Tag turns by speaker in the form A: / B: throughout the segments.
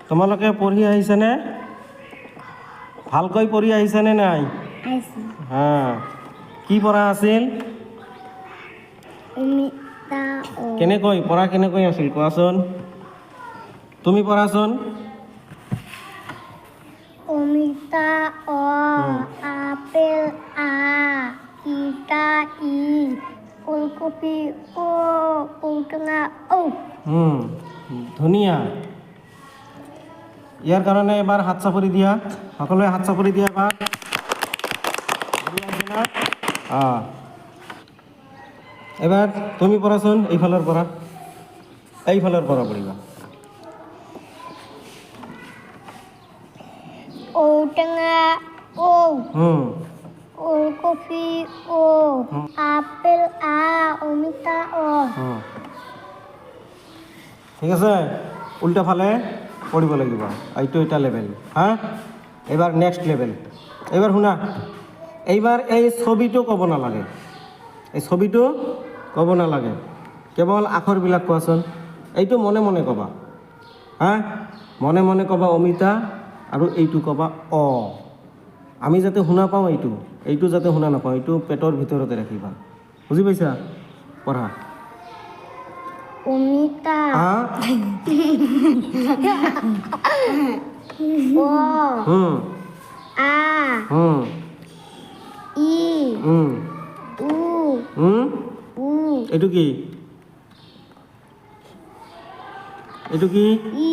A: তোমালোকে পঢ়ি আহিছেনে? ভালকৈ পঢ়ি আহিছেনে নাই? হা, কি পঢ়া আছিল? কেনেকৈ পঢ়া কেনেকৈ আছিল কোৱাচোন? তুমি পঢ়াচোন।
B: অমিতা অ, আপেল আ, তিতা ই, ফুলকপি ও, ঔটেঙা ঔ।
A: ধুনীয়া। ইয়াৰ কাৰণে এবাৰ হাত চাপৰি দিয়া, সকলোৱে হাত চাপৰি দিয়া এবাৰ। এবাৰ তুমি পঢ়াচোন, এইফালৰ পৰা পঢ়িবা।
B: ঔটেঙা ঔ, ফুলকপি ও, আপেল আ, অমিতা অ।
A: ঠিক আছে, উল্টা ফালে পঢ়িব লাগিব। এইটো এটা লেভেল। হা, এবাৰ নেক্সট লেভেল। এইবাৰ শুনা, এইবাৰ এই ছবিটো ক'ব নালাগে, কেৱল আখৰবিলাক কোৱাচোন। এইটো মনে মনে ক'বা। হা, মনে মনে ক'বা অমিতা, আৰু এইটো ক'বা অ। আমি যাতে শুনা পাওঁ, এইটো যাতে শুনা নাপাওঁ, এইটো পেটৰ ভিতৰতে ৰাখিবা। বুজি পাইছা? পঢ়া।
B: অমিতা
A: আ,
B: ও, আ, ই, উ,
A: এইটো কি?
B: ই,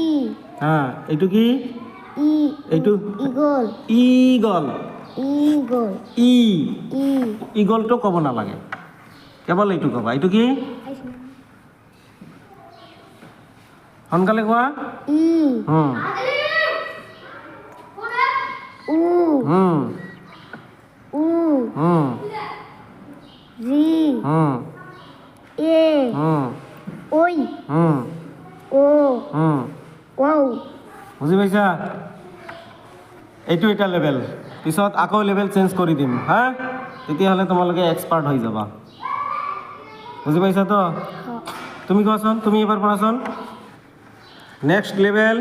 A: হা, এইটো কি?
B: ই,
A: এইটো
B: ইগল,
A: ইগল।
B: ইগল,
A: ই,
B: ই,
A: ইগলটো ক'ব নালাগে, কেৱল এইটো ক'বা। এইটো কি? সোনকালে কোৱা।
B: ই, উ, উ, জি, এ, ঐ, ও, ঔ।
A: বুজি পাইছা? এইটো এটা লেভেল। পিছত আকৌ লেভেল চেঞ্জ কৰি দিম। হা, তেতিয়াহ'লে তোমালোকে এক্সপাৰ্ট হৈ যাবা। বুজি পাইছা তো? তুমি কোৱাচোন, তুমি এবাৰ পঢ়াচোন। নেক্সট লেভেল,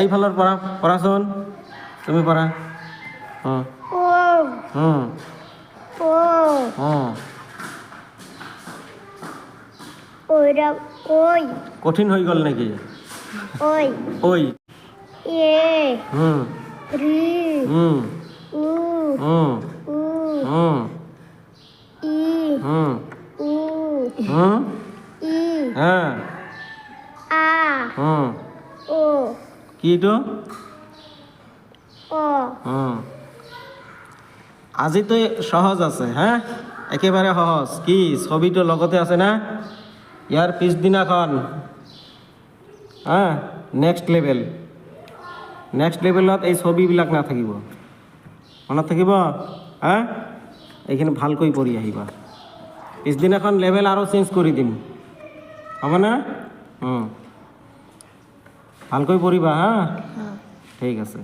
A: এইফালৰ পৰা পঢ়াচোন। তুমি পঢ়া।
B: ও, ও, ওইরা ওই,
A: কঠিন হৈ গ'ল নেকি?
B: ওই,
A: ঐ,
B: এ, রি, উ, উ, ই, উ, ই,
A: হ্যাঁ,
B: আ, ও,
A: কি এইটো?
B: অ।
A: আজিতো সহজ আছে। হ্যাঁ, একেবাৰে সহজ। কি ছবিটো লগতে আছে না? ইয়াৰ পিছদিনাখন নেক্সট লেভেলত এই ছবিবিলাক নাথাকিব, মনত থাকিব। হা, এইখিনি ভালকৈ পঢ়ি আহিবা। পিছদিনাখন লেভেল আৰু চেঞ্জ কৰি দিম, হ'বনে? ভালকৈ পঢ়িবা। হা, ঠিক আছে।